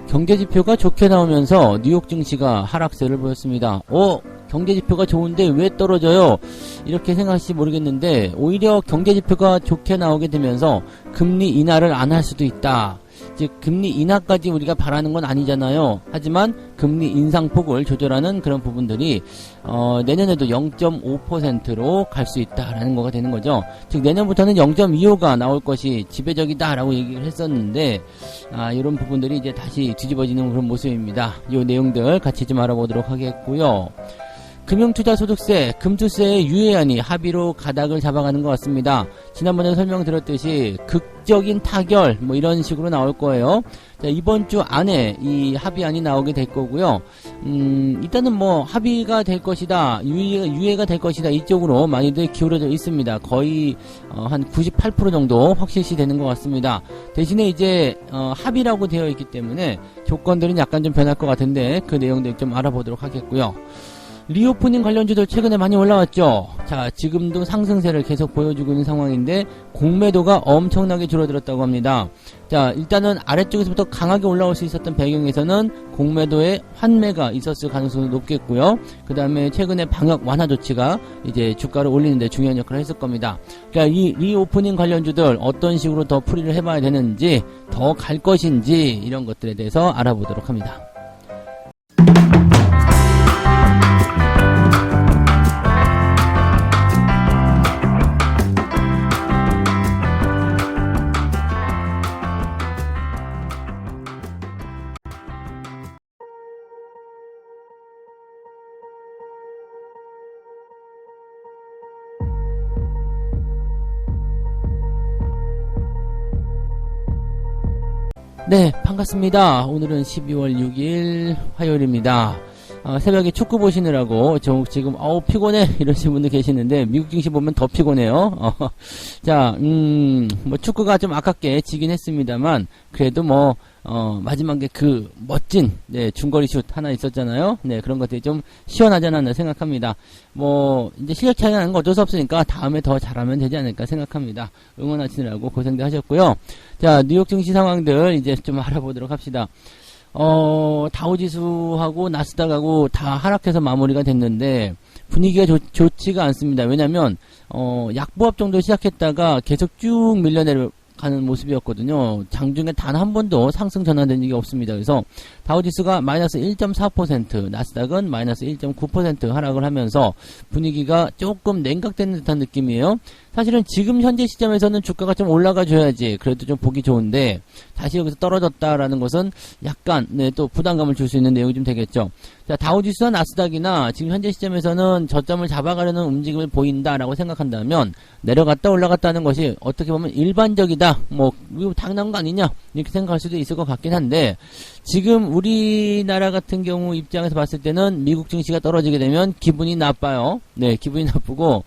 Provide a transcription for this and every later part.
경제지표가 좋게 나오면서 뉴욕 증시가 하락세를 보였습니다. 경제지표가 좋은데 왜 떨어져요? 이렇게 생각하실지 모르겠는데 오히려 경제지표가 좋게 나오게 되면서 금리 인하를 안 할 수도 있다. 즉 금리 인하까지 우리가 바라는 건 아니잖아요. 하지만 금리 인상폭을 조절하는 그런 부분들이 내년에도 0.5%로 갈 수 있다라는 거가 되는 거죠. 즉 내년부터는 0.25가 나올 것이 지배적이다라고 얘기를 했었는데 이런 부분들이 이제 다시 뒤집어지는 그런 모습입니다. 이 내용들 같이 좀 알아보도록 하겠고요. 금융투자소득세, 금투세의 유예안이 합의로 가닥을 잡아가는 것 같습니다. 지난번에 설명드렸듯이 극적인 타결 이런 식으로 나올 거예요. 자, 이번 주 안에 이 합의안이 나오게 될 거고요. 일단은 합의가 될 것이다, 유예가 될 것이다 이쪽으로 많이들 기울어져 있습니다. 거의 한 98% 정도 확실시 되는 것 같습니다. 대신에 이제 합의라고 되어 있기 때문에 조건들은 약간 좀 변할 것 같은데 그 내용들 좀 알아보도록 하겠고요. 리오프닝 관련주들 최근에 많이 올라왔죠. 자, 지금도 상승세를 계속 보여주고 있는 상황인데 공매도가 엄청나게 줄어들었다고 합니다. 자, 일단은 아래쪽에서부터 강하게 올라올 수 있었던 배경에서는 공매도의 환매가 있었을 가능성이 높겠고요. 그 다음에 최근에 방역 완화 조치가 이제 주가를 올리는데 중요한 역할을 했을 겁니다. 그러니까 이 리오프닝 관련주들 어떤 식으로 더 풀이를 해봐야 되는지, 더 갈 것인지 이런 것들에 대해서 알아보도록 합니다. 네, 반갑습니다. 오늘은 12월 6일 화요일입니다. 새벽에 축구 보시느라고 지금 피곤해 이러시는 분들 계시는데 미국 증시 보면 더 피곤해요. 자, 축구가 좀 아깝게 지긴 했습니다만 그래도 마지막에 그 멋진 중거리 슛 하나 있었잖아요. 네, 그런 것들이 좀 시원하지 않았나 생각합니다. 이제 실력 차이가 나는 거 어쩔 수 없으니까 다음에 더 잘하면 되지 않을까 생각합니다. 응원하시느라고 고생들 하셨고요. 자, 뉴욕 증시 상황들 이제 좀 알아보도록 합시다. 다우지수하고 나스닥하고 다 하락해서 마무리가 됐는데 분위기가 좋지가 않습니다. 왜냐면 약보합 정도 시작했다가 계속 쭉 밀려내려 가는 모습이었거든요. 장중에 단 한 번도 상승 전환된 적이 없습니다. 그래서 다우지수가 마이너스 1.4%, 나스닥은 마이너스 1.9% 하락을 하면서 분위기가 조금 냉각되는 듯한 느낌이에요. 사실은 지금 현재 시점에서는 주가가 좀 올라가 줘야지 그래도 좀 보기 좋은데 다시 여기서 떨어졌다라는 것은 약간 또 부담감을 줄 수 있는 내용이 좀 되겠죠. 자, 다우지수와 나스닥이나 지금 현재 시점에서는 저점을 잡아가려는 움직임을 보인다라고 생각한다면 내려갔다 올라갔다 하는 것이 어떻게 보면 일반적이다, 이거 당연한 거 아니냐 이렇게 생각할 수도 있을 것 같긴 한데 지금 우리나라 같은 경우 입장에서 봤을 때는 미국 증시가 떨어지게 되면 기분이 나빠요. 네, 기분이 나쁘고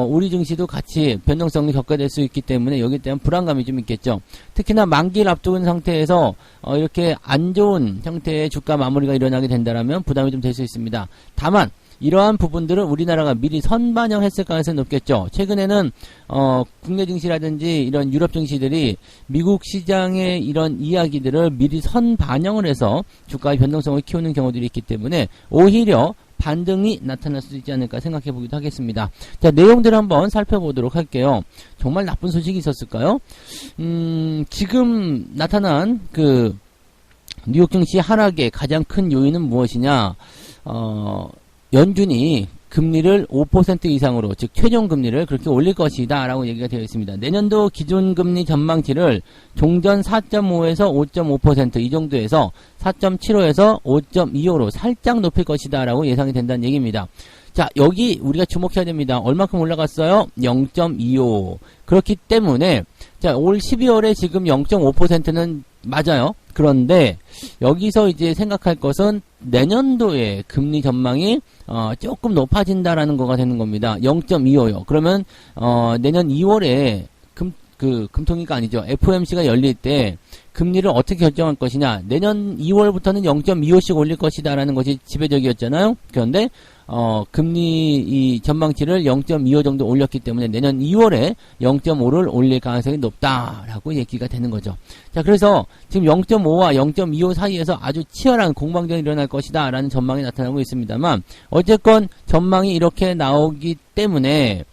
우리 증시도 같이 변동성을 겪게 될 수 있기 때문에 여기에 대한 불안감이 좀 있겠죠. 특히나 만기를 앞두고 있는 상태에서 이렇게 안 좋은 형태의 주가 마무리가 일어나게 된다면 부담이 좀 될 수 있습니다. 다만 이러한 부분들은 우리나라가 미리 선반영했을 가능성이 높겠죠. 최근에는 국내 증시라든지 이런 유럽 증시들이 미국 시장의 이런 이야기들을 미리 선반영을 해서 주가의 변동성을 키우는 경우들이 있기 때문에 오히려 반등이 나타날 수도 있지 않을까 생각해 보기도 하겠습니다. 자, 내용들을 한번 살펴보도록 할게요. 정말 나쁜 소식이 있었을까요? 지금 나타난 그 뉴욕 증시 하락의 가장 큰 요인은 무엇이냐? 연준이 금리를 5% 이상으로, 즉 최종 금리를 그렇게 올릴 것이다 라고 얘기가 되어 있습니다. 내년도 기준금리 전망치를 종전 4.5에서 5.5% 이 정도에서 4.75에서 5.25로 살짝 높일 것이다 라고 예상이 된다는 얘기입니다. 자, 여기 우리가 주목해야 됩니다. 얼마큼 올라갔어요? 0.25. 그렇기 때문에 자, 올 12월에 지금 0.5%는 맞아요. 그런데 여기서 이제 생각할 것은 내년도에 금리 전망이 조금 높아진다라는 거가 되는 겁니다. 0.25요. 그러면 내년 2월에 금통위가 아니죠. FOMC가 열릴 때 금리를 어떻게 결정할 것이냐. 내년 2월부터는 0.25씩 올릴 것이다라는 것이 지배적이었잖아요. 그런데 금리 이 전망치를 0.25 정도 올렸기 때문에 내년 2월에 0.5를 올릴 가능성이 높다라고 얘기가 되는 거죠. 자, 그래서 지금 0.5와 0.25 사이에서 아주 치열한 공방전이 일어날 것이다라는 전망이 나타나고 있습니다만 어쨌건 전망이 이렇게 나오기 때문에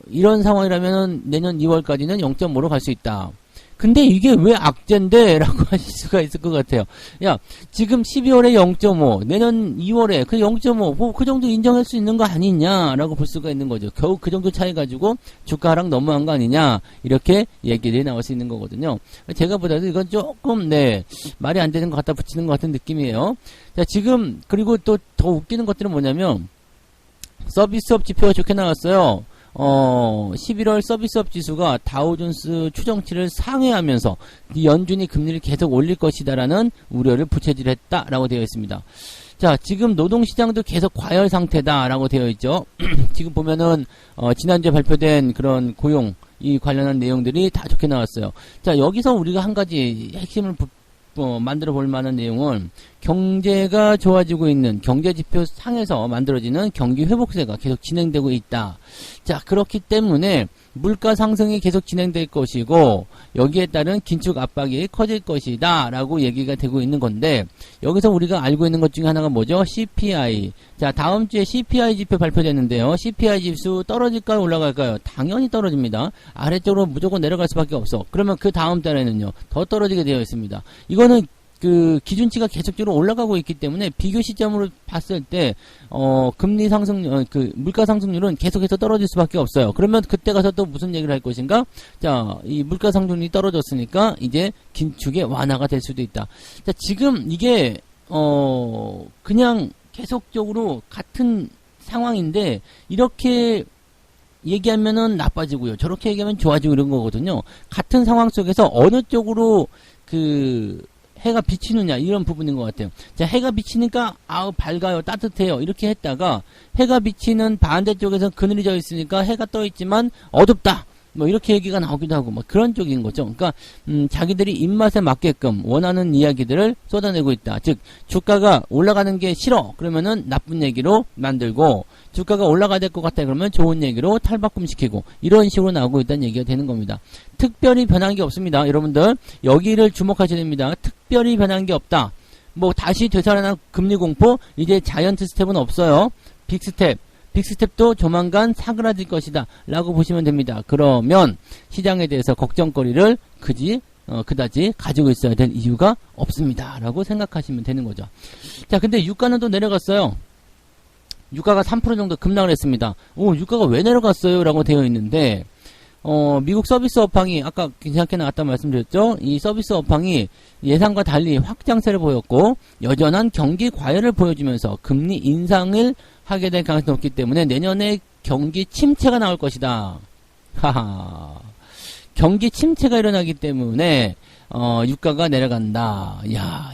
이런 상황이라면은 내년 2월까지는 0.5로 갈 수 있다. 근데 이게 왜 악재인데? 라고 하실 수가 있을 것 같아요. 야, 지금 12월에 0.5, 내년 2월에 그 0.5, 뭐 그 정도 인정할 수 있는 거 아니냐? 라고 볼 수가 있는 거죠. 겨우 그 정도 차이 가지고 주가 하락 너무한 거 아니냐? 이렇게 얘기들이 나올 수 있는 거거든요. 제가 보다도 이건 조금, 말이 안 되는 것 같다 붙이는 것 같은 느낌이에요. 자, 지금, 그리고 또 더 웃기는 것들은 뭐냐면, 서비스업 지표가 좋게 나왔어요. 11월 서비스업 지수가 다우존스 추정치를 상회하면서 연준이 금리를 계속 올릴 것이다라는 우려를 부채질했다라고 되어 있습니다. 자, 지금 노동시장도 계속 과열 상태다라고 되어 있죠. 지금 보면은 지난주에 발표된 그런 고용 이 관련한 내용들이 다 좋게 나왔어요. 자, 여기서 우리가 한 가지 핵심을 만들어 볼 만한 내용은 경제가 좋아지고 있는 경제지표 상에서 만들어지는 경기 회복세가 계속 진행되고 있다. 자, 그렇기 때문에 물가 상승이 계속 진행될 것이고 여기에 따른 긴축 압박이 커질 것이다 라고 얘기가 되고 있는 건데 여기서 우리가 알고 있는 것 중에 하나가 뭐죠? CPI. 자, 다음 주에 CPI 지표 발표됐는데요. CPI 지수 떨어질까요? 올라갈까요? 당연히 떨어집니다. 아래쪽으로 무조건 내려갈 수밖에 없어. 그러면 그 다음 달에는요. 더 떨어지게 되어 있습니다. 이거는 그 기준치가 계속적으로 올라가고 있기 때문에 비교 시점으로 봤을 때 금리 상승 물가 상승률은 계속해서 떨어질 수밖에 없어요. 그러면 그때 가서 또 무슨 얘기를 할 것인가? 자, 이 물가 상승률이 떨어졌으니까 이제 긴축의 완화가 될 수도 있다. 자, 지금 이게 그냥 계속적으로 같은 상황인데 이렇게 얘기하면은 나빠지고요. 저렇게 얘기하면 좋아지고 이런 거거든요. 같은 상황 속에서 어느 쪽으로 해가 비치느냐 이런 부분인 것 같아요. 자, 해가 비치니까 아우 밝아요, 따뜻해요 이렇게 했다가 해가 비치는 반대쪽에서 그늘이 져 있으니까 해가 떠 있지만 어둡다 뭐 이렇게 얘기가 나오기도 하고 뭐 그런 쪽인 거죠. 그러니까 자기들이 입맛에 맞게끔 원하는 이야기들을 쏟아내고 있다. 즉 주가가 올라가는 게 싫어 그러면은 나쁜 얘기로 만들고 주가가 올라가야 될 것 같아 그러면 좋은 얘기로 탈바꿈시키고 이런 식으로 나오고 있다는 얘기가 되는 겁니다. 특별히 변한 게 없습니다. 여러분들 여기를 주목하셔야 됩니다. 특별히 변한 게 없다. 뭐 다시 되살아난 금리 공포 이제 자이언트 스텝은 없어요. 빅스텝도 조만간 사그라질 것이다 라고 보시면 됩니다. 그러면 시장에 대해서 걱정거리를 그다지 가지고 있어야 될 이유가 없습니다 라고 생각하시면 되는 거죠. 자, 근데 유가는 또 내려갔어요. 유가가 3% 정도 급락을 했습니다. 유가가 왜 내려갔어요? 라고 되어 있는데 미국 서비스 업황이 아까 괜찮게 나왔다 말씀드렸죠. 이 서비스 업황이 예상과 달리 확장세를 보였고 여전한 경기 과열을 보여주면서 금리 인상을 하게 될 가능성이 높기 때문에 내년에 경기 침체가 나올 것이다. 하하. 경기 침체가 일어나기 때문에 유가가 내려간다. 야,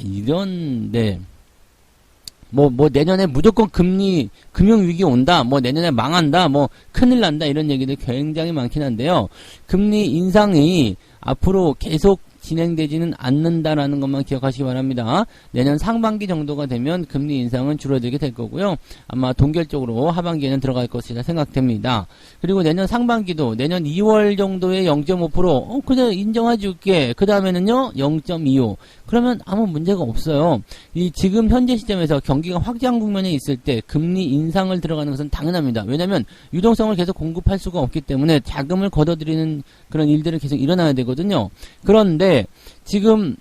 뭐 내년에 무조건 금융위기 온다, 뭐 내년에 망한다, 뭐 큰일 난다 이런 얘기들 굉장히 많긴 한데요. 금리 인상이 앞으로 계속 진행되지는 않는다라는 것만 기억하시기 바랍니다. 내년 상반기 정도가 되면 금리 인상은 줄어들게 될 거고요. 아마 동결적으로 하반기에는 들어갈 것이라 생각됩니다. 그리고 내년 상반기도 내년 2월 정도에 0.5% 그래 인정해줄게. 그 다음에는요 0.25 그러면 아무 문제가 없어요. 이 지금 현재 시점에서 경기가 확장 국면에 있을 때 금리 인상을 들어가는 것은 당연합니다. 왜냐하면 유동성을 계속 공급할 수가 없기 때문에 자금을 걷어들이는 그런 일들이 계속 일어나야 되거든요. 그런데 지금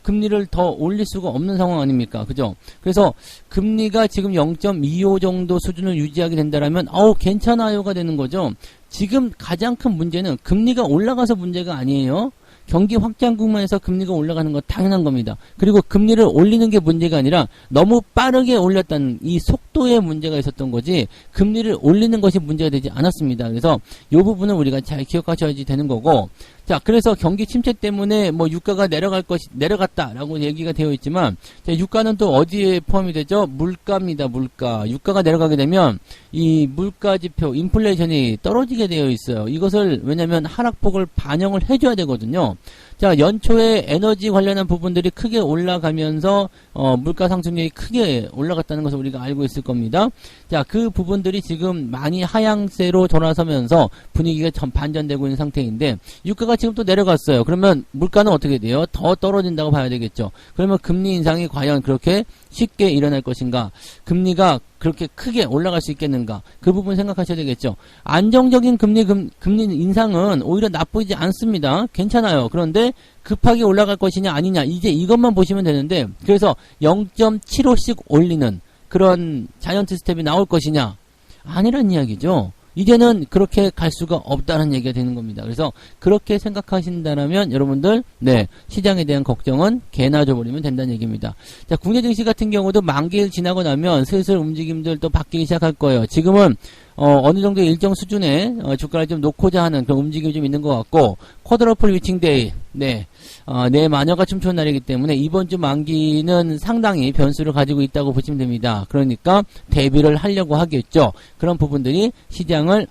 금리를 더 올릴 수가 없는 상황 아닙니까? 그죠? 그래서 금리가 지금 0.25 정도 수준을 유지하게 된다라면 괜찮아요가 되는 거죠. 지금 가장 큰 문제는 금리가 올라가서 문제가 아니에요. 경기 확장 국면에서 금리가 올라가는 건 당연한 겁니다. 그리고 금리를 올리는 게 문제가 아니라 너무 빠르게 올렸다는 이 속도에 문제가 있었던 거지 금리를 올리는 것이 문제가 되지 않았습니다. 그래서 이 부분은 우리가 잘 기억하셔야지 되는 거고 자, 그래서 경기 침체 때문에 뭐 유가가 내려갔다라고 얘기가 되어 있지만, 자, 유가는 또 어디에 포함이 되죠? 물가입니다, 물가. 유가가 내려가게 되면 이 물가 지표, 인플레이션이 떨어지게 되어 있어요. 이것을 왜냐면 하락폭을 반영을 해줘야 되거든요. 자, 연초에 에너지 관련한 부분들이 크게 올라가면서 물가 상승률이 크게 올라갔다는 것을 우리가 알고 있을 겁니다. 자, 그 부분들이 지금 많이 하향세로 돌아서면서 분위기가 반전되고 있는 상태인데, 유가가 지금 또 내려갔어요. 그러면 물가는 어떻게 돼요? 더 떨어진다고 봐야 되겠죠. 그러면 금리 인상이 과연 그렇게 쉽게 일어날 것인가? 금리가 그렇게 크게 올라갈 수 있겠는가? 그 부분 생각하셔야 되겠죠. 안정적인 금리 인상은 오히려 나쁘지 않습니다. 괜찮아요. 그런데 급하게 올라갈 것이냐 아니냐, 이제 이것만 보시면 되는데, 그래서 0.75씩 올리는 그런 자이언트 스텝이 나올 것이냐, 아니란 이야기죠. 이제는 그렇게 갈 수가 없다는 얘기가 되는 겁니다. 그래서 그렇게 생각하신다면 여러분들, 네, 시장에 대한 걱정은 개나 줘버리면 된다는 얘기입니다. 자, 국내 증시 같은 경우도 만기일 지나고 나면 슬슬 움직임들 또 바뀌기 시작할 거예요. 지금은 어느 정도 일정 수준의 주가를 좀 놓고자 하는 그런 움직임이 좀 있는 것 같고, 쿼드러플 위칭데이, 네, 내 마녀가 춤추는 날이기 때문에 이번 주 만기는 상당히 변수를 가지고 있다고 보시면 됩니다. 그러니까 대비를 하려고 하겠죠. 그런 부분들이 시장을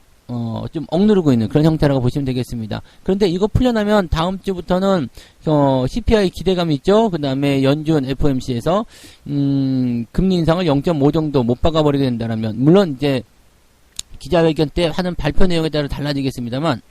좀 억누르고 있는 그런 형태라고 보시면 되겠습니다. 그런데 이거 풀려나면 다음 주부터는 CPI 기대감이 있죠. 그 다음에 연준 FOMC에서 금리 인상을 0.5 정도 못 박아버리게 된다면, 물론 이제 기자회견 때 하는 발표 내용에 따라 달라지겠습니다만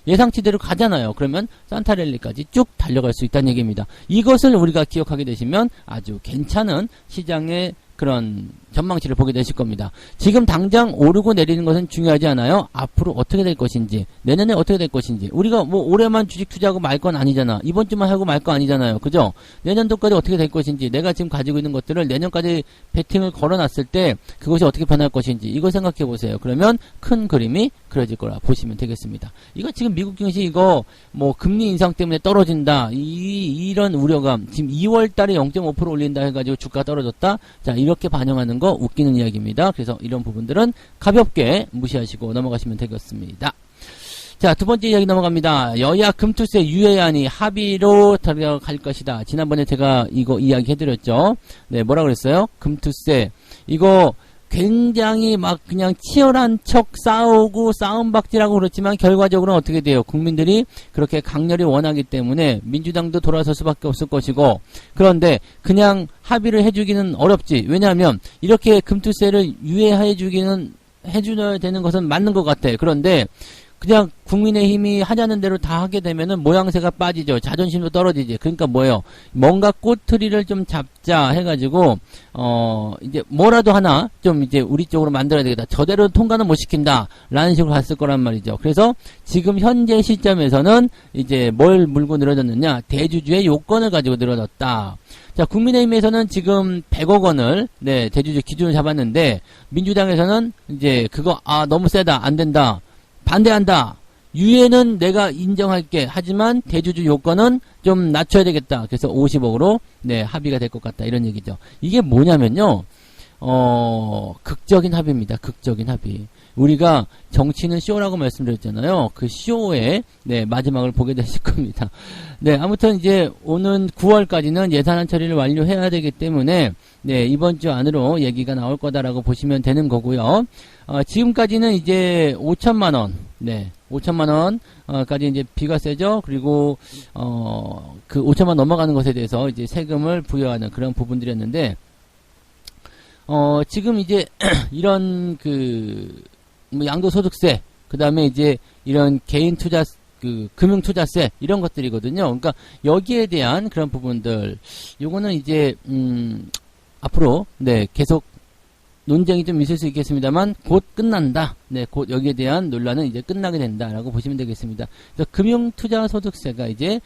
예상치대로 가잖아요. 그러면 산타랠리까지 쭉 달려갈 수 있다는 얘기입니다. 이것을 우리가 기억하게 되시면 아주 괜찮은 시장의 그런 전망치를 보게 되실 겁니다. 지금 당장 오르고 내리는 것은 중요하지 않아요. 앞으로 어떻게 될 것인지, 내년에 어떻게 될 것인지. 우리가 뭐 올해만 주식 투자하고 말 건 아니잖아. 이번 주만 하고 말 거 아니잖아요. 그죠? 내년도까지 어떻게 될 것인지, 내가 지금 가지고 있는 것들을 내년까지 베팅을 걸어놨을 때 그것이 어떻게 변할 것인지, 이거 생각해 보세요. 그러면 큰 그림이 그려질 거라 보시면 되겠습니다. 이거 지금 미국 증시 이거 뭐 금리 인상 때문에 떨어진다, 이런 우려감, 지금 2월 달에 0.5% 올린다 해가지고 주가 떨어졌다. 자, 이렇게 반영하는 거 웃기는 이야기입니다. 그래서 이런 부분들은 가볍게 무시하시고 넘어가시면 되겠습니다. 자, 두 번째 이야기 넘어갑니다. 여야 금투세 유예안이 합의로 들어갈 것이다. 지난번에 제가 이거 이야기 해드렸죠. 네, 뭐라 그랬어요? 금투세. 이거 굉장히 막 그냥 치열한 척 싸우고 싸움박질하고 그렇지만 결과적으로는 어떻게 돼요? 국민들이 그렇게 강렬히 원하기 때문에 민주당도 돌아설 수밖에 없을 것이고, 그런데 그냥 합의를 해주기는 어렵지. 왜냐하면 이렇게 금투세를 유예해주기는 해줘야 되는 것은 맞는 것 같아. 그런데 그냥 국민의힘이 하자는 대로 다 하게 되면은 모양새가 빠지죠. 자존심도 떨어지지. 그러니까 뭐예요? 뭔가 꼬투리를 좀 잡자 해가지고 이제 뭐라도 하나 좀 이제 우리 쪽으로 만들어야 되겠다. 저대로 통과는 못 시킨다 라는 식으로 갔을 거란 말이죠. 그래서 지금 현재 시점에서는 이제 뭘 물고 늘어졌느냐, 대주주의 요건을 가지고 늘어졌다. 자, 국민의힘에서는 지금 100억 원을, 네, 대주주 기준을 잡았는데, 민주당에서는 이제 그거 너무 세다, 안 된다, 반대한다. 유예는 내가 인정할게. 하지만 대주주 요건은 좀 낮춰야 되겠다. 그래서 50억으로 네, 합의가 될 것 같다. 이런 얘기죠. 이게 뭐냐면요. 극적인 합의입니다. 극적인 합의. 우리가 정치는 쇼라고 말씀드렸잖아요. 그 쇼의 네, 마지막을 보게 되실 겁니다. 네, 아무튼 이제 오는 9월까지는 예산안 처리를 완료해야 되기 때문에 네, 이번 주 안으로 얘기가 나올 거다라고 보시면 되는 거고요. 지금까지는 이제 5천만 원, 네, 5천만 원까지 이제 비과세죠. 그리고 그 5천만 넘어가는 것에 대해서 이제 세금을 부여하는 그런 부분들이었는데, 지금 이제 이런 뭐 양도소득세, 그 다음에 이제 이런 개인 투자, 금융투자세, 이런 것들이거든요. 그러니까 여기에 대한 그런 부분들, 요거는 이제, 앞으로, 네, 계속 논쟁이 좀 있을 수 있겠습니다만, 곧 끝난다. 네, 곧 여기에 대한 논란은 이제 끝나게 된다라고 보시면 되겠습니다. 그래서 금융투자소득세가 이제,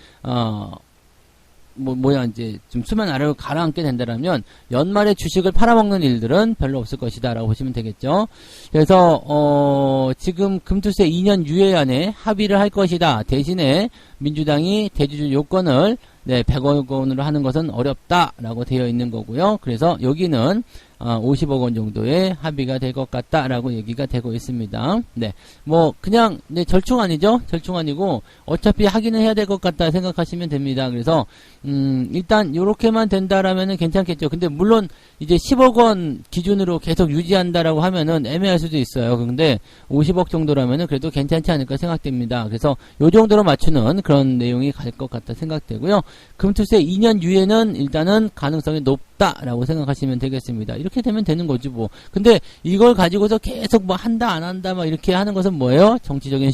이제 좀 수면 아래로 가라앉게 된다라면 연말에 주식을 팔아먹는 일들은 별로 없을 것이다라고 보시면 되겠죠. 그래서 지금 금투세 2년 유예안에 합의를 할 것이다. 대신에 민주당이 대주주 요건을 네, 100억 원으로 하는 것은 어렵다라고 되어 있는 거고요. 그래서 여기는 50억 원 정도의 합의가 될 것 같다라고 얘기가 되고 있습니다. 네, 뭐 그냥 절충 아니죠? 절충 아니고 어차피 하기는 해야 될 것 같다 생각하시면 됩니다. 그래서 일단 요렇게만 된다라면은 괜찮겠죠. 근데 물론 이제 10억 원 기준으로 계속 유지한다라고 하면은 애매할 수도 있어요. 근데 50억 정도라면은 그래도 괜찮지 않을까 생각됩니다. 그래서 요 정도로 맞추는 그런 내용이 갈 것 같다 생각되고요. 금투세 2년 유예는 일단은 가능성이 높다라고 생각하시면 되겠습니다. 이렇게 되면 되는 거지 뭐. 근데 이걸 가지고서 계속 뭐 한다 안 한다 막 이렇게 하는 것은 뭐예요? 정치적인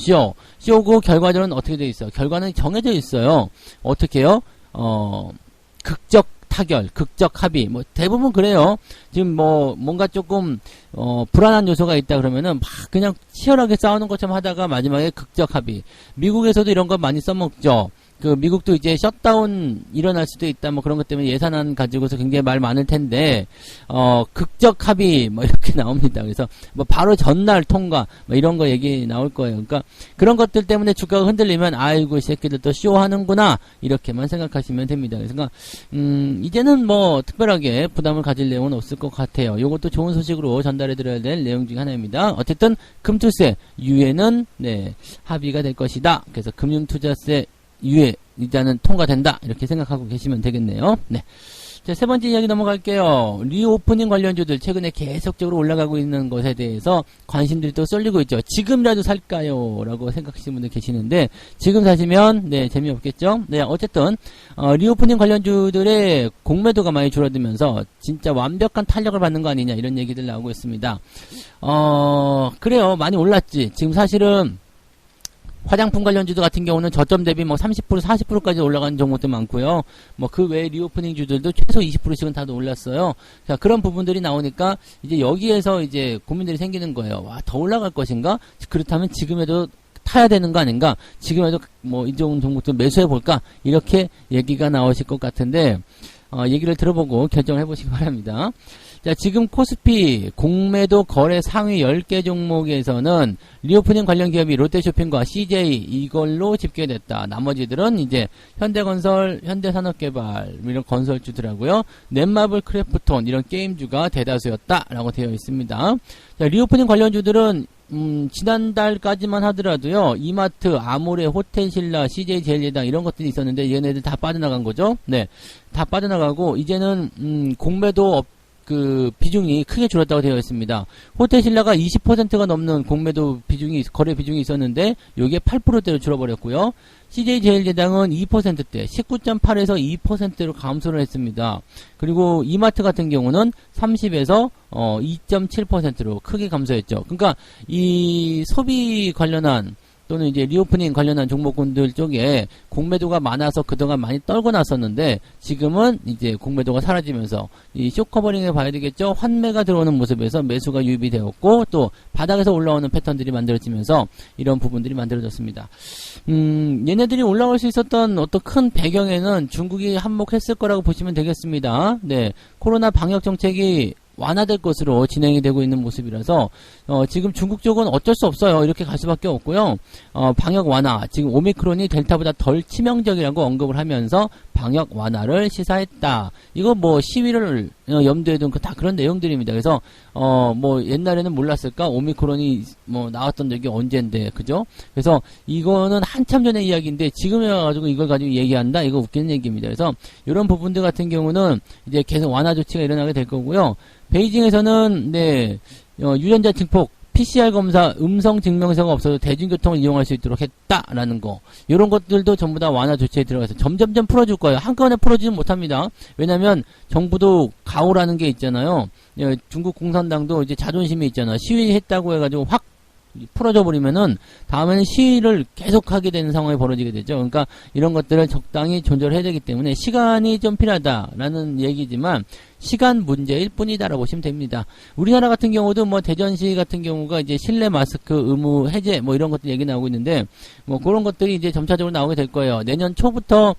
쇼고 결과적으로는 어떻게 돼 있어요? 결과는 정해져 있어요. 어떻게요? 극적 타결, 극적 합의, 뭐 대부분 그래요. 지금 뭐 뭔가 조금 불안한 요소가 있다 그러면은 막 그냥 치열하게 싸우는 것처럼 하다가 마지막에 극적 합의. 미국에서도 이런 거 많이 써먹죠. 그 미국도 이제 셧다운 일어날 수도 있다 뭐 그런 것 때문에 예산안 가지고서 굉장히 말 많을 텐데 극적 합의 뭐 이렇게 나옵니다. 그래서 뭐 바로 전날 통과 뭐 이런 거 얘기 나올 거예요. 그러니까 그런 것들 때문에 주가가 흔들리면 아이고 이 새끼들 또 쇼하는구나 이렇게만 생각하시면 됩니다. 그래서 이제는 뭐 특별하게 부담을 가질 내용은 없을 것 같아요. 이것도 좋은 소식으로 전달해 드려야 될 내용 중 하나입니다. 어쨌든 금투세 유예는 합의가 될 것이다. 그래서 금융투자세 유예 이자는 통과된다 이렇게 생각하고 계시면 되겠네요. 네. 자, 세 번째 이야기 넘어갈게요. 리오프닝 관련주들 최근에 계속적으로 올라가고 있는 것에 대해서 관심들이 또 쏠리고 있죠. 지금이라도 살까요? 라고 생각하시는 분들 계시는데 지금 사시면 재미없겠죠? 네, 어쨌든 리오프닝 관련주들의 공매도가 많이 줄어들면서 진짜 완벽한 탄력을 받는 거 아니냐 이런 얘기들 나오고 있습니다. 그래요. 많이 올랐지. 지금 사실은 화장품 관련주도 같은 경우는 저점 대비 뭐 30%, 40%까지 올라가는 종목도 많고요. 뭐 그 외에 리오프닝 주들도 최소 20%씩은 다도 올랐어요. 자, 그런 부분들이 나오니까 이제 여기에서 이제 고민들이 생기는 거예요. 와, 더 올라갈 것인가? 그렇다면 지금에도 타야 되는 거 아닌가? 지금에도 뭐 이 좋은 종목들 매수해 볼까? 이렇게 얘기가 나오실 것 같은데 얘기를 들어보고 결정을 해보시기 바랍니다. 자, 지금 코스피 공매도 거래 상위 10개 종목에서는 리오프닝 관련 기업이 롯데쇼핑과 CJ 이걸로 집계됐다. 나머지들은 이제 현대건설, 현대산업개발 이런 건설주더라고요. 넷마블, 크래프톤 이런 게임주가 대다수였다라고 되어 있습니다. 자, 리오프닝 관련주들은 지난달까지만 하더라도요, 이마트, 아모레, 호텔신라, CJ 제일제당 이런 것들이 있었는데 얘네들 다 빠져나간 거죠. 네, 다 빠져나가고 이제는 공매도 그 비중이 크게 줄었다고 되어 있습니다. 호텔신라가 20%가 넘는 공매도 비중이 거래 비중이 있었는데 요게 8%대로 줄어버렸고요. CJ제일제당은 2%대 19.8에서 2%로 감소를 했습니다. 그리고 이마트 같은 경우는 30에서 2.7%로 크게 감소했죠. 그러니까 이 소비 관련한 또는 이제 리오프닝 관련한 종목군들 쪽에 공매도가 많아서 그동안 많이 떨고 났었는데 지금은 이제 공매도가 사라지면서 이 쇼커버링을 봐야 되겠죠. 환매가 들어오는 모습에서 매수가 유입이 되었고 또 바닥에서 올라오는 패턴들이 만들어지면서 이런 부분들이 만들어졌습니다. 얘네들이 올라올 수 있었던 어떤 큰 배경에는 중국이 한몫했을 거라고 보시면 되겠습니다. 네, 코로나 방역 정책이 완화될 것으로 진행이 되고 있는 모습이라서 지금 중국 쪽은 어쩔 수 없어요. 이렇게 갈 수밖에 없고요. 방역 완화, 지금 오미크론이 델타보다 덜 치명적이라고 언급을 하면서 방역 완화를 시사했다. 이거 뭐 시위를 염두에 둔 다 그런 내용들입니다. 그래서 뭐 옛날에는 몰랐을까? 오미크론이 뭐 나왔던 적이 언젠데, 그죠? 그래서 이거는 한참 전의 이야기인데 지금에 와가지고 이걸 가지고 얘기한다? 이거 웃기는 얘기입니다. 그래서 이런 부분들 같은 경우는 이제 계속 완화 조치가 일어나게 될 거고요. 베이징에서는 유전자 증폭 PCR 검사 음성 증명서가 없어도 대중교통을 이용할 수 있도록 했다라는 거, 이런 것들도 전부 다 완화 조치에 들어가서 점점점 풀어줄 거예요. 한꺼번에 풀어주진 못합니다. 왜냐하면 정부도 가오라는 게 있잖아요. 중국 공산당도 이제 자존심이 있잖아. 시위했다고 해가지고 확 풀어져 버리면은 다음에는 시위를 계속하게 되는 상황이 벌어지게 되죠. 그러니까 이런 것들을 적당히 조절해야 되기 때문에 시간이 좀 필요하다라는 얘기지만 시간 문제일 뿐이다라고 보시면 됩니다. 우리나라 같은 경우도 뭐 대전시 같은 경우가 이제 실내 마스크 의무 해제 뭐 이런 것들 얘기 나오고 있는데 뭐 그런 것들이 이제 점차적으로 나오게 될 거예요. 내년 초부터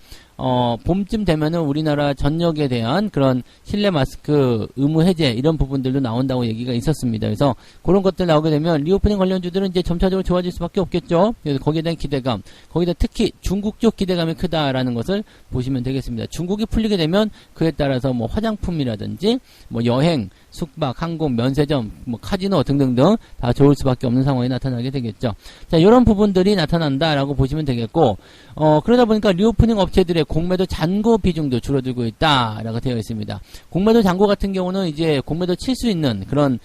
봄쯤 되면은 우리나라 전역에 대한 그런 실내 마스크 의무 해제 이런 부분들도 나온다고 얘기가 있었습니다. 그래서 그런 것들 나오게 되면 리오프닝 관련주들은 이제 점차적으로 좋아질 수밖에 없겠죠. 그래서 거기에 대한 기대감, 거기다 특히 중국 쪽 기대감이 크다라는 것을 보시면 되겠습니다. 중국이 풀리게 되면 그에 따라서 뭐 화장품이라든지 뭐 여행, 숙박, 항공, 면세점, 뭐 카지노 등등등 다 좋을 수밖에 없는 상황이 나타나게 되겠죠. 자, 이런 부분들이 나타난다라고 보시면 되겠고, 그러다 보니까 리오프닝 업체들의 공매도 잔고 비중도 줄어들고 있다라고 되어 있습니다. 공매도 잔고 같은 경우는 이제 공매도 칠 수 있는 그런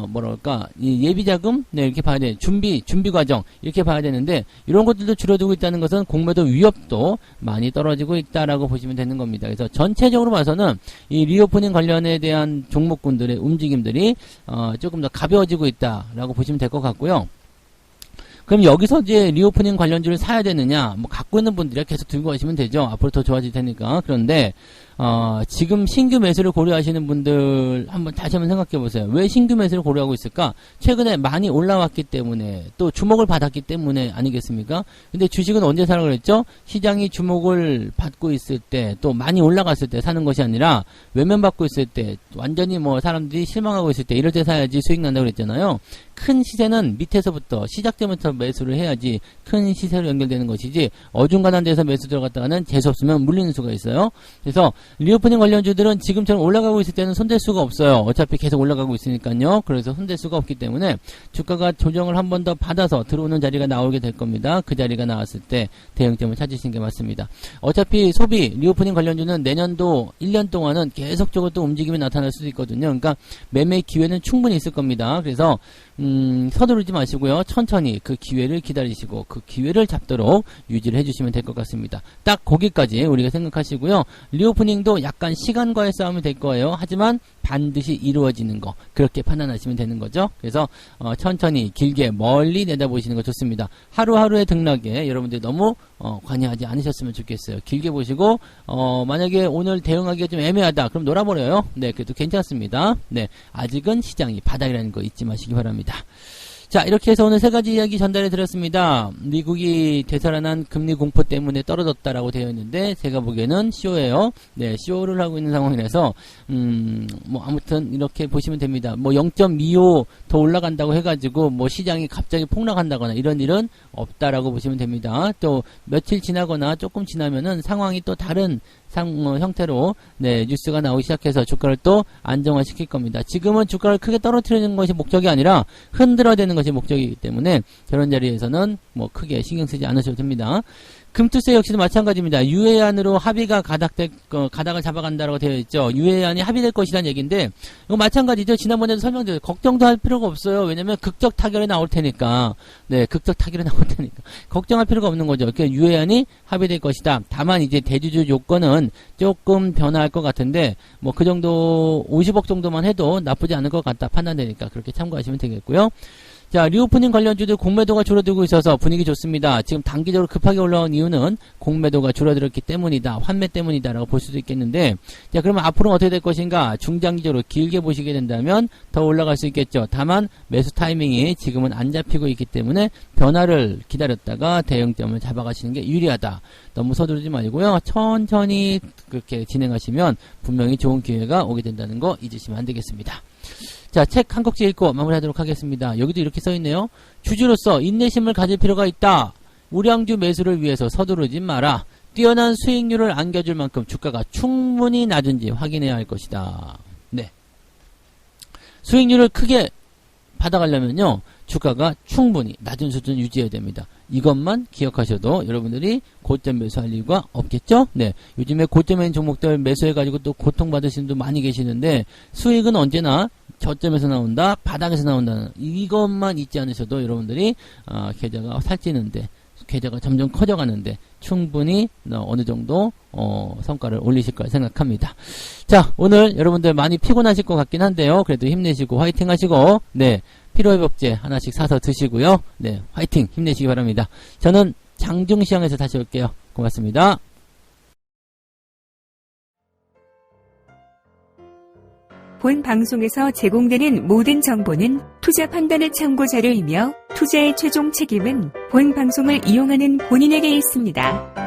뭐랄까 이 예비자금, 네, 이렇게 봐야 돼. 준비 과정 이렇게 봐야 되는데 이런 것들도 줄어들고 있다는 것은 공매도 위협도 많이 떨어지고 있다라고 보시면 되는 겁니다. 그래서 전체적으로 봐서는 이 리오프닝 관련에 대한 종목군들의 움직임들이 조금 더 가벼워지고 있다라고 보시면 될 것 같고요. 그럼 여기서 이제 리오프닝 관련주를 사야 되느냐? 뭐 갖고 있는 분들이 계속 들고 가시면 되죠. 앞으로 더 좋아질 테니까. 그런데 지금 신규 매수를 고려하시는 분들 다시 한번 생각해 보세요. 왜 신규 매수를 고려하고 있을까? 최근에 많이 올라왔기 때문에 또 주목을 받았기 때문에 아니겠습니까? 근데 주식은 언제 사라고 그랬죠? 시장이 주목을 받고 있을 때, 또 많이 올라갔을 때 사는 것이 아니라 외면받고 있을 때, 완전히 뭐 사람들이 실망하고 있을 때 이럴 때 사야지 수익 난다고 그랬잖아요. 큰 시세는 밑에서부터 시작되면서 매수를 해야지 큰 시세로 연결되는 것이지, 어중간한 데서 매수 들어갔다가는 재수없으면 물리는 수가 있어요. 그래서 리오프닝 관련주들은 지금처럼 올라가고 있을 때는 손댈 수가 없어요. 어차피 계속 올라가고 있으니까요. 그래서 손댈 수가 없기 때문에 주가가 조정을 한 번 더 받아서 들어오는 자리가 나오게 될 겁니다. 그 자리가 나왔을 때 대응점을 찾으시는 게 맞습니다. 어차피 소비, 리오프닝 관련주는 내년도 1년 동안은 계속적으로 또 움직임이 나타날 수도 있거든요. 그러니까 매매 기회는 충분히 있을 겁니다. 그래서 서두르지 마시고요. 천천히 그 기회를 기다리시고 그 기회를 잡도록 유지를 해주시면 될 것 같습니다. 딱 거기까지 우리가 생각하시고요. 리오프닝도 약간 시간과의 싸움이 될 거예요. 하지만 반드시 이루어지는 거, 그렇게 판단하시면 되는 거죠. 그래서 천천히 길게 멀리 내다보시는 거 좋습니다. 하루하루의 등락에 여러분들이 너무 관여하지 않으셨으면 좋겠어요. 길게 보시고 만약에 오늘 대응하기가 좀 애매하다 그럼 놀아버려요. 네, 그래도 괜찮습니다. 네, 아직은 시장이 바닥이라는 거 잊지 마시기 바랍니다. 자, 이렇게 해서 오늘 세 가지 이야기 전달해 드렸습니다. 미국이 되살아난 금리 공포 때문에 떨어졌다라고 되어 있는데 제가 보기에는 쇼예요. 네, 쇼를 하고 있는 상황이라서 뭐 아무튼 이렇게 보시면 됩니다. 뭐 0.25 더 올라간다고 해가지고 뭐 시장이 갑자기 폭락한다거나 이런 일은 없다라고 보시면 됩니다. 또 며칠 지나거나 조금 지나면은 상황이 또 다른 형태로 네, 뉴스가 나오기 시작해서 주가를 또 안정화시킬 겁니다. 지금은 주가를 크게 떨어뜨리는 것이 목적이 아니라 흔들어대는 것이 목적이기 때문에 저런 자리에서는 뭐 크게 신경 쓰지 않으셔도 됩니다. 금투세 역시도 마찬가지입니다. 유예안으로 합의가 가닥을 잡아간다라고 되어 있죠. 유예안이 합의될 것이라는 얘기인데 이거 마찬가지죠. 지난번에도 설명드렸죠. 걱정도 할 필요가 없어요. 왜냐면 극적 타결이 나올 테니까. 네, 극적 타결이 나올 테니까 걱정할 필요가 없는 거죠. 그러니까 유예안이 합의될 것이다. 다만 이제 대주주 요건은 조금 변화할 것 같은데 뭐 그 정도 50억 정도만 해도 나쁘지 않을 것 같다 판단되니까 그렇게 참고하시면 되겠고요. 자, 리오프닝 관련주들 공매도가 줄어들고 있어서 분위기 좋습니다. 지금 단기적으로 급하게 올라온 이유는 공매도가 줄어들었기 때문이다. 환매 때문이다라고 볼 수도 있겠는데, 자, 그러면 앞으로는 어떻게 될 것인가? 중장기적으로 길게 보시게 된다면 더 올라갈 수 있겠죠. 다만 매수 타이밍이 지금은 안 잡히고 있기 때문에 변화를 기다렸다가 대응점을 잡아가시는 게 유리하다. 너무 서두르지 말고요. 천천히 그렇게 진행하시면 분명히 좋은 기회가 오게 된다는 거 잊으시면 안 되겠습니다. 자, 책 한 꼭지 읽고 마무리하도록 하겠습니다. 여기도 이렇게 써있네요. 주주로서 인내심을 가질 필요가 있다. 우량주 매수를 위해서 서두르지 마라. 뛰어난 수익률을 안겨줄 만큼 주가가 충분히 낮은지 확인해야 할 것이다. 네, 수익률을 크게 받아가려면요, 주가가 충분히 낮은 수준 유지해야 됩니다. 이것만 기억하셔도 여러분들이 고점 매수할 이유가 없겠죠? 네, 요즘에 고점에 있는 종목들 매수해가지고 또 고통받으시는 분도 많이 계시는데 수익은 언제나 저점에서 나온다, 바닥에서 나온다는 이것만 잊지 않으셔도 여러분들이 계좌가 살찌는데, 계좌가 점점 커져가는데 충분히 어느 정도 성과를 올리실 거라 생각합니다. 자, 오늘 여러분들 많이 피곤하실 것 같긴 한데요. 그래도 힘내시고 화이팅 하시고, 네, 피로회복제 하나씩 사서 드시고요. 네, 화이팅 힘내시기 바랍니다. 저는 장중시장에서 다시 올게요. 고맙습니다. 본 방송에서 제공되는 모든 정보는 투자 판단의 참고 자료이며 투자의 최종 책임은 본 방송을 이용하는 본인에게 있습니다.